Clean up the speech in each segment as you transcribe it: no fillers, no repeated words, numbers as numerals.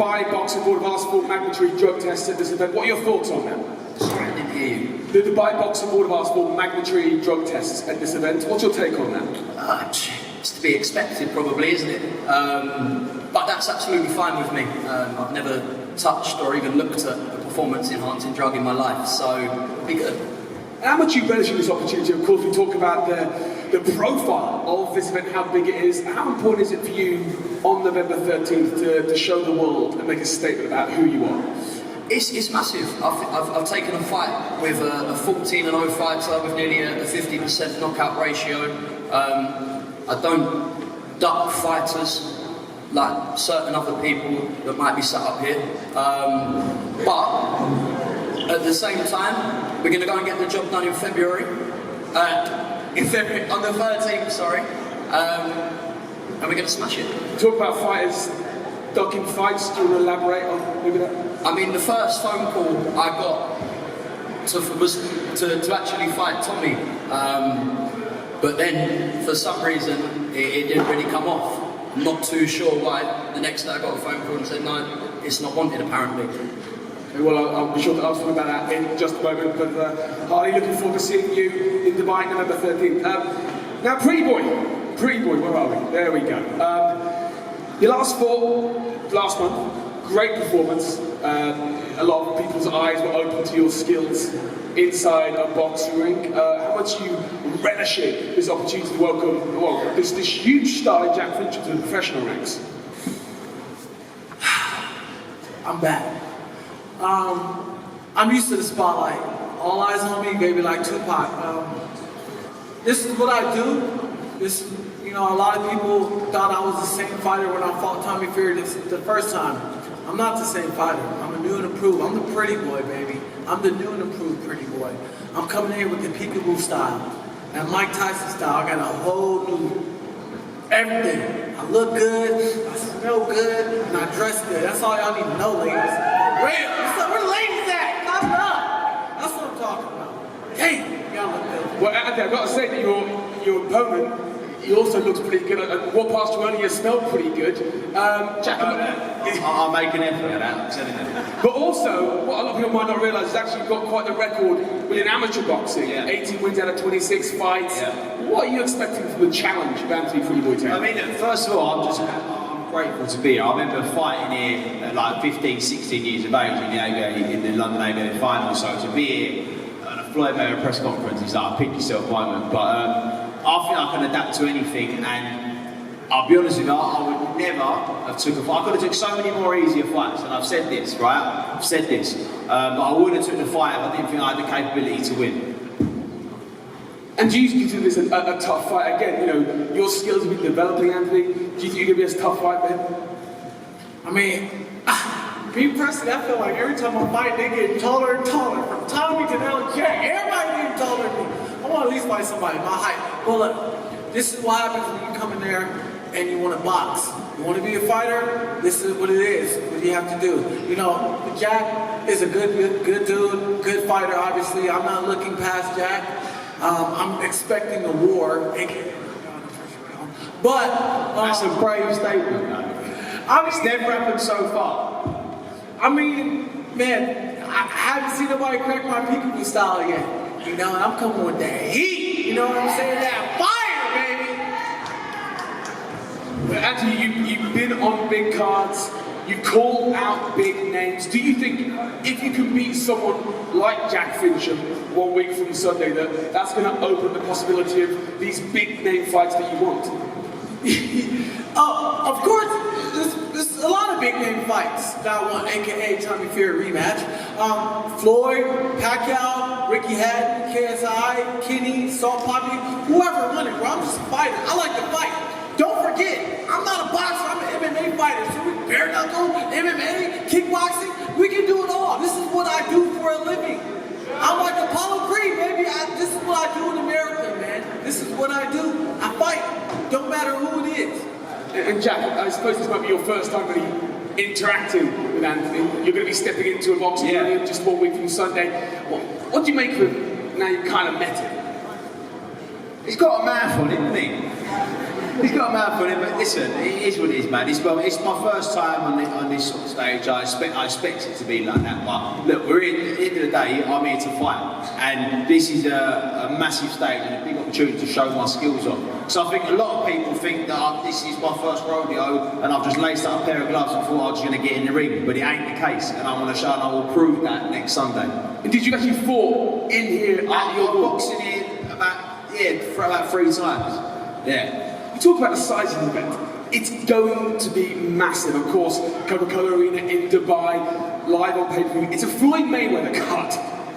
Dubai Boxing Board have asked for mandatory drug tests at this event. What are your thoughts on that? Sorry, I didn't hear you. The Dubai Boxing Board have asked for mandatory drug tests at this event. What's your take on that? It's to be expected, probably, isn't it? But that's absolutely fine with me. I've never touched or even looked at a performance-enhancing drug in my life, so be good. How much you relish in this opportunity? Of course, we talk about the profile of this event, how big it is. How important is it for you on November 13th to show the world and make a statement about who you are? It's massive. I've taken a fight with a 14-0 fighter with nearly a 50% knockout ratio. I don't duck fighters like certain other people that might be sat up here. But at the same time, we're going to go and get the job done in February. On the 13th, sorry. And we're going to smash it. Talk about fighters ducking fights. Do you want to elaborate on maybe that? I mean, the first phone call I got was to actually fight Tommy. But then, for some reason, it didn't really come off. I'm not too sure why. The next day I got a phone call and said, no, it's not wanted, apparently. Okay, well, I'll be sure to ask you about that in just a moment, but Harley, looking forward to seeing you in Dubai, November 13th. Now, Pretty Boy, where are we? There we go. Your last fought last month, great performance. A lot of people's eyes were open to your skills inside a boxing ring. How much you relish it, this opportunity to welcome this huge star in Jack Fincher to the professional ranks? I'm back. I'm used to the spotlight. All eyes on me, baby, like Tupac. This is what I do. A lot of people thought I was the same fighter when I fought Tommy Fury the first time. I'm not the same fighter. I'm a new and improved. I'm the pretty boy, baby. I'm the new and improved pretty boy. I'm coming in with the peekaboo style and Mike Tyson style. I got a whole new everything. I look good, I smell good, and I dress good. That's all y'all need to know, ladies. Real. Where the ladies at? Clap it up. That's what I'm talking about. Hey, y'all look good. Well, Anthony, I've got to say that your opponent, he also looks pretty good. And what past you earlier smelled pretty good. Jack, I'll make an effort at that, I'm telling you. But also, what a lot of people might not realise is actually you've got quite the record within amateur boxing. Yeah. 18 wins out of 26 fights. Yeah. What are you expecting from the challenge of Anthony Pretty Boy Taylor? I mean, first of all, I'm grateful to be here. I remember fighting here at like 15, 16 years of age in the London ABA final. So to be here at a Floyd Mayweather press conference is like a pick yourself moment. But I think I can adapt to anything, and I'll be honest with you, I would never have took a fight. I could have took so many more easier fights, and I've said this, right? I've said this. But I wouldn't have took the fight if I didn't think I had the capability to win. And do you consider this a tough fight? Again, your skills have been developing, Anthony. Do you think you're going to be a tough fight, man? I mean, me personally, I feel like every time I fight, they get taller and taller. From Tommy to now Jack, everybody getting taller than me. I want to at least fight somebody my height. But look, this is what happens when you come in there and you want to box. You want to be a fighter, this is what it is, what you have to do. Jack is a good dude, good fighter, obviously. I'm not looking past Jack. I'm expecting a war. But that's a brave statement, man. It's never happened so far. I mean, man, I haven't seen nobody crack my peekaboo style yet. And I'm coming with that heat. You know what I'm saying? That fire, baby. Well, Anthony, you've been on big cards. You've called out big names. Do you think if you can beat someone like Jack Fincher 1 week from Sunday, that's going to open the possibility of these big name fights that you want? Of course, there's a lot of big name fights that I want, aka Tommy Fury rematch. Floyd, Pacquiao, Ricky Hatton, KSI, Kenny, Salt Poppy, whoever won it, bro. I'm just a fighter. I like to fight. Don't forget, I'm not a boxer, I'm an MMA fighter. So we bare knuckle, MMA, kickboxing, we can do it all. This is what I do for a living. I'm like Apollo Creed, baby. This is what I do in America, man. This is what I do. I fight. Don't matter who it is. And Jack, I suppose this might be your first time really interacting with Anthony. You're going to be stepping into a boxing ring just 1 week from Sunday. What do you make of now you kind of met him? He's got a mouth on him, hasn't he? He's got a mouth on him, but listen, it is what it is, man. It's my first time on this sort of stage. I expect it to be like that. But look, we're in. At the end of the day, I'm here to fight, and this is a massive stage and a big opportunity to show my skills off. So I think a lot of people think that this is my first rodeo, and I've just laced up a pair of gloves and thought I was going to get in the ring, but it ain't the case, and I want to show, and I will prove that next Sunday. And did you actually fought in here at your boxing in for about 3 times. Yeah. We talk about the size of the event. It's going to be massive. Of course, Coca-Cola Arena in Dubai, live on pay-per-view. It's a Floyd Mayweather card.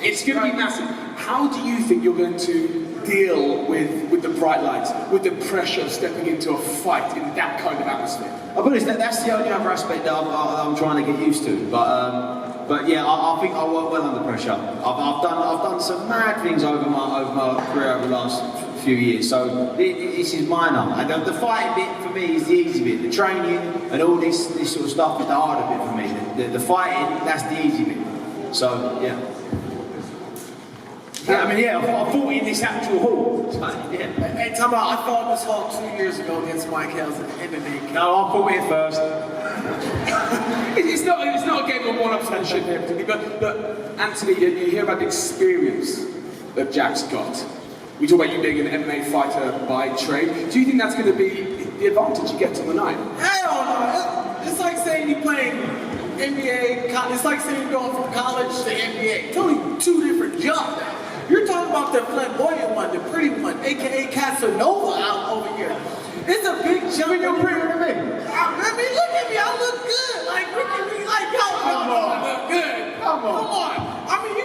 It's going to be massive. How do you think you're going to deal with the bright lights, with the pressure of stepping into a fight in that kind of atmosphere? I'll be honest, that's the only other aspect that I'm trying to get used to. But yeah, I think I work well under pressure. I've done some mad things over my career over the last few years, so this is minor. And the fighting bit for me is the easy bit. The training and all this sort of stuff is the harder bit for me. The fighting, that's the easy bit. So yeah. Yeah, I mean, yeah, I fought in this actual hall. So, yeah. Hey, time out. I fought in this hall 2 years ago against Mike Hales in MMA. No, I fought here first. It's not a game of one-upsmanship here, particularly, but Anthony, you hear about the experience that Jack's got. We talk about you being an MMA fighter by trade. Do you think that's going to be the advantage you get on the night? Hell no. It's like saying you're playing NBA. It's like saying you're going from college to NBA. It's only 2 different jumps. You're talking about the flamboyant one, the pretty one, aka Casanova out over here. It's a big jump. You're prettier than me. I mean, look at me. I look good. Like, look at me. Like, yo, I look good. Come on. I mean,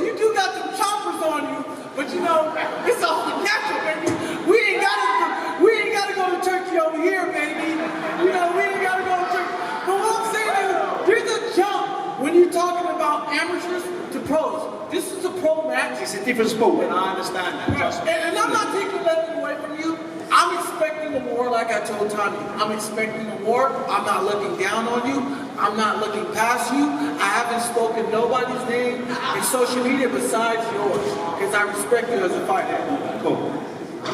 you do got some choppers on you, but you know, it's all natural, baby. We ain't gotta go to Turkey over here, baby. You know, we ain't gotta go to Turkey. But what I'm saying is, there's a jump when you're talking about amateurs to pros. This is a pro match. It's a different sport, and I understand that. And I'm not taking nothing away from you. I'm expecting more, like I told Tommy. I'm expecting more. I'm not looking down on you. I'm not looking past you. I haven't spoken nobody's name in social media besides yours, because I respect you as a fighter. Cool.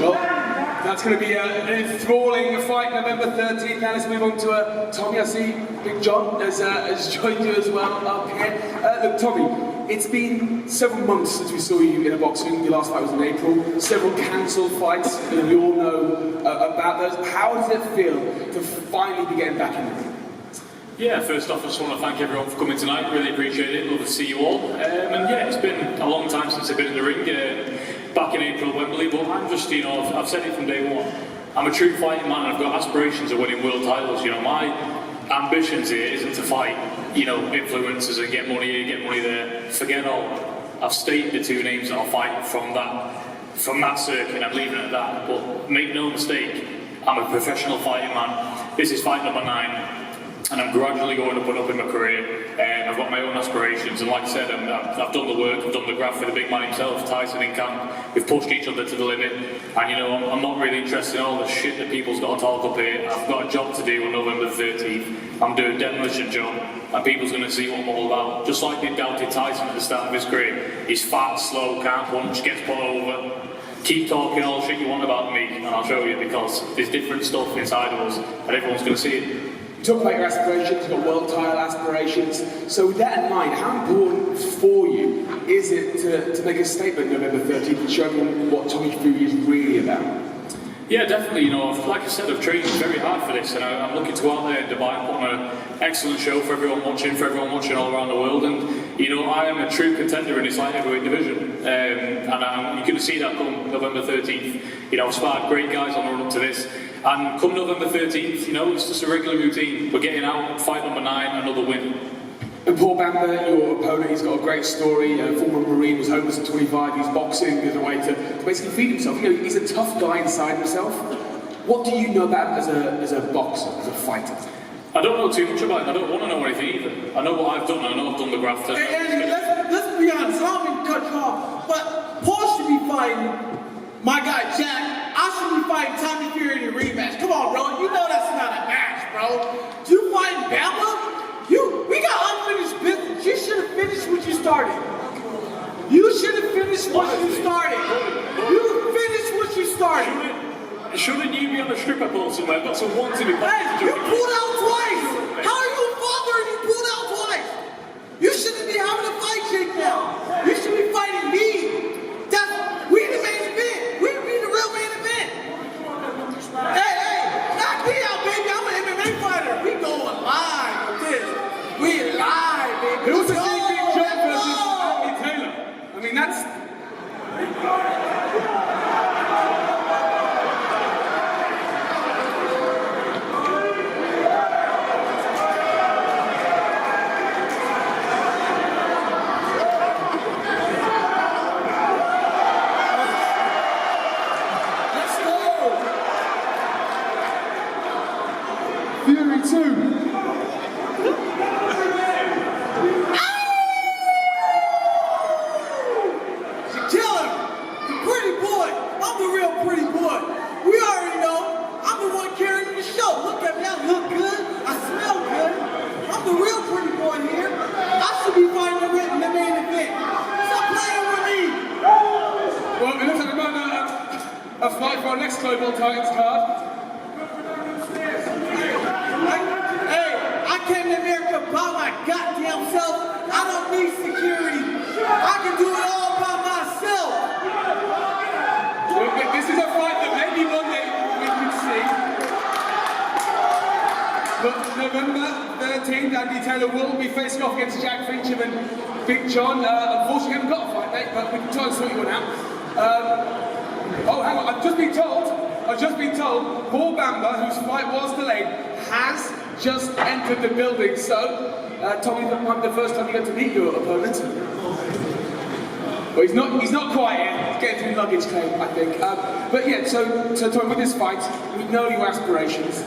Well, that's going to be an enthralling fight November 13th. Now let's move on to Tommy. I see Big John has joined you as well up here. Look, Tommy, it's been several months since we saw you in a boxing. Your last fight was in April. Several cancelled fights, and we all know about those. How does it feel to finally be getting back in the ring? Yeah, first off, I just want to thank everyone for coming tonight. Really appreciate it. Love to see you all. And yeah, it's been a long time since I've been in the ring. Back in April at Wembley, but I'm just, you know, I've said it from day one. I'm a true fighting man, and I've got aspirations of winning world titles. You know, my ambitions here isn't to fight, you know, influencers and get money here, get money there. Forget all. I've stated the 2 names that I'll fight from that circuit. I'm leaving it at that. But make no mistake, I'm a professional fighting man. This is fight number 9. And I'm gradually going up and up in my career, and I've got my own aspirations. And like I said, I've done the work, I've done the graft for the big man himself, Tyson in camp. We've pushed each other to the limit, and you know, I'm not really interested in all the shit that people's got to talk up here. I've got a job to do on November 13th. I'm doing a demolition job, and people's going to see what I'm all about. Just like they doubted Tyson at the start of his career. He's fat, slow, can't punch, gets put over. Keep talking all the shit you want about me, and I'll show you, because there's different stuff inside of us, and everyone's going to see it. You talk about your aspirations, you've got world title aspirations. So with that in mind, how important for you is it to make a statement November 13th and show everyone what Tommy Fury is really about? Yeah, definitely. You know, like I said, I've trained very hard for this, and I'm looking to go out there in Dubai and put on an excellent show for everyone watching all around the world. And you know, I am a true contender in this light heavyweight division, and you're going to see that come November 13th. You know, I've sparred great guys on the run up to this. And come November 13th, you know, it's just a regular routine. We're getting out, fight number 9, another win. And Paul Bamber, your opponent, he's got a great story. Former Marine, was homeless at 25. He's boxing as a way to basically feed himself. You know, he's a tough guy inside himself. What do you know about him as a boxer, as a fighter? I don't know too much about him. I don't want to know anything either. I know what I've done. I know I've done the graft. And let's be honest. I don't mean to cut you off, but Paul should be fighting my guy Jack. I should be fighting Tommy Fury in a rematch. Come on, bro. You know that's not a match, bro. You fighting Bama? We got unfinished business. You should have finished what you started. You should have finished what you started. You finished what you started. Shouldn't you be on a stripper pole somewhere? I've got some wanted in Hey, you pulled out twice! How are you a father and you pulled out twice? You shouldn't be having a fight, Jake, now. You should be fighting me. We the main event. We the real main event. Hey, knock me out, baby. I'm an MMA fighter. We going live with this. We live, baby. It was a big John versus Andy Taylor. I mean, that's... Fury 2. Killer, the pretty boy. I'm the real pretty boy. We already know. I'm the one carrying the show. Look at me. I look good. I smell good. I'm the real pretty boy here. I should be fighting the main event. Stop playing with me. Well, it looks like we're going a fight for our next Global Titans card. Hey, I came to America by my goddamn self. I don't need security. I can do it all by myself. Well, this is a fight that maybe one day we can see. But November 13th, Andy Taylor will be facing off against Jack Fincher and Big John. Unfortunately, we haven't got a fight, mate, but we can try and sort you one out. Oh, hang on, I've just been told, Paul Bamba, whose fight was delayed, has just entered the building. So, Tommy, that might be the first time you get to meet your opponent. Well, he's not quite yet. He's getting through luggage claim, I think. But yeah, so Tommy, with this fight, we know your aspirations.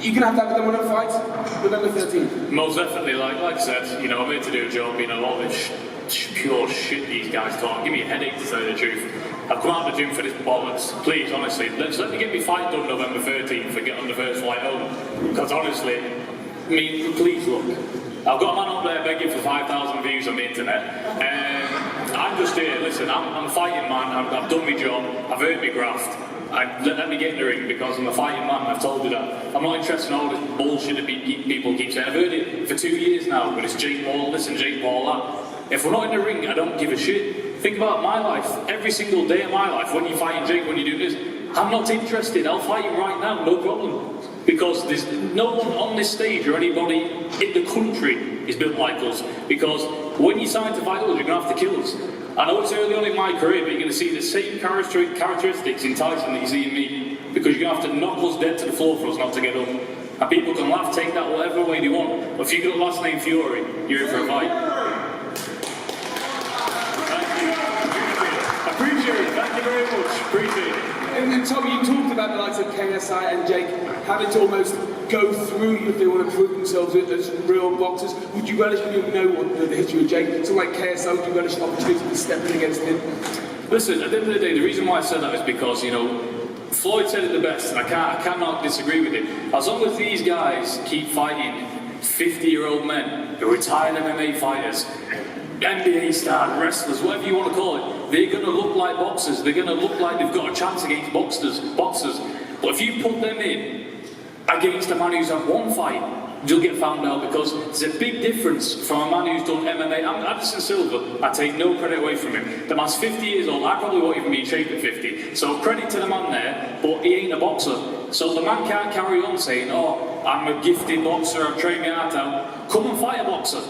You can have that with them on a fight, November 13th. Most definitely, like I said, you know, I'm here to do a job, you know, all this pure shit these guys talk. Give me a headache to tell you the truth. I've come out of the gym for this bollocks. Please, honestly, let me get my fight done November 13th and get on the first flight home. Because honestly, I mean, please look. I've got a man up there begging for 5,000 views on the internet. I'm just here, listen, I'm a fighting man, I've done my job, I've earned my graft. Let me get in the ring because I'm a fighting man, I've told you that. I'm not interested in all this bullshit that people keep saying. I've heard it for 2 years now, but it's Jake Paul this and Jake Paul that. If we're not in the ring, I don't give a shit. Think about my life. Every single day of my life, when you're fighting Jake, when you do this, I'm not interested. I'll fight him right now, no problem. Because there's no one on this stage or anybody in the country is built like us. Because when you sign to fight us, you're going to have to kill us. I know it's early on in my career, but you're going to see the same characteristics in Tyson that you see in me. Because you're going to have to knock us dead to the floor for us not to get up. And people can laugh, take that whatever way they want. But if you've got the last name Fury, you're in for a fight. Appreciate it. Thank you very much. Appreciate it. And Tommy, you talked about the likes of KSI and Jake having to almost go through you if they want to prove themselves as real boxers. Would you relish, when you know what the history of Jake, so like KSI, would you relish the opportunity to step in against him? Listen, at the end of the day, the reason why I said that is because, you know, Floyd said it the best, and I cannot disagree with it. As long as these guys keep fighting 50-year-old men, who are retired MMA fighters, NBA stars, wrestlers, whatever you want to call it, they're going to look like boxers. They're going to look like they've got a chance against boxers. But if you put them in against a man who's had one fight, you'll get found out because there's a big difference from a man who's done MMA. Anderson Silva, I take no credit away from him. The man's 50 years old. I probably won't even be in shape at 50. So credit to the man there, but he ain't a boxer. So the man can't carry on saying, oh, I'm a gifted boxer, I've trained my heart out. Come and fight a boxer.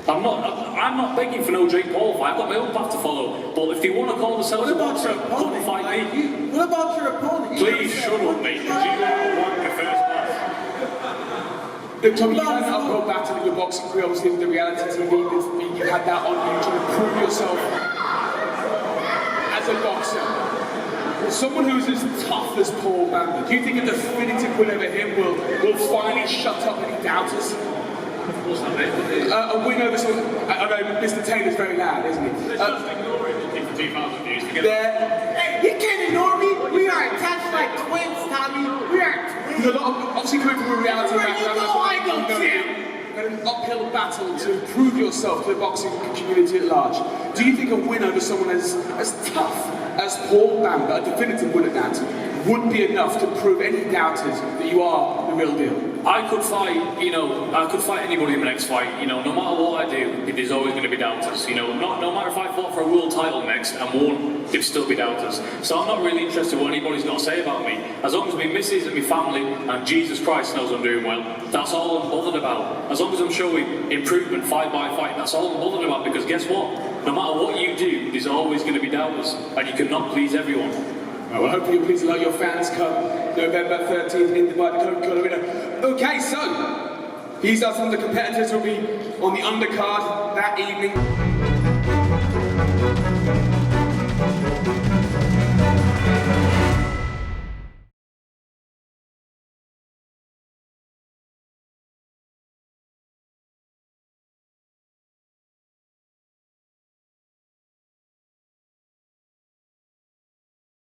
I'm not begging for no Jake Paul fight. I've got my own path to follow. But if they want to call themselves a boxer, come and fight me. What about your opponent? Please shut up, mate. You are one the first class. Tommy, you had that uphill battle in your boxing career, obviously with the reality TV. You had that on you trying to prove yourself as a boxer. Someone who's as tough as Paul Bamba, do you think a definitive win over him will finally shut up any doubters? A win over someone. I know Mr. Taylor's very loud, isn't he? Just ignore it. Keep the 2,000 views together. Hey, you can't ignore me. We are attached like twins, Tommy. We are twins. There's a lot of, obviously coming from a reality background, that's why I go champ. An uphill battle to prove yourself to the boxing community at large. Do you think a win over someone as tough as Paul Bamba, a definitive win at that, would be enough to prove any doubters that you are the real deal? I could fight, I could fight anybody in my next fight, no matter what I do, there's always going to be doubters, no matter if I fought for a world title next and won, there'd still be doubters. So I'm not really interested in what anybody's got to say about me. As long as my missus and my family and Jesus Christ knows I'm doing well, that's all I'm bothered about. As long as I'm showing improvement fight by fight, that's all I'm bothered about, because guess what? No matter what you do, there's always going to be doubters, and you cannot please everyone. Well, hopefully you'll please a lot of your fans come November 13th in Dubai, the Coca-Cola Arena. Okay, so these are some of the competitors who will be on the undercard that evening.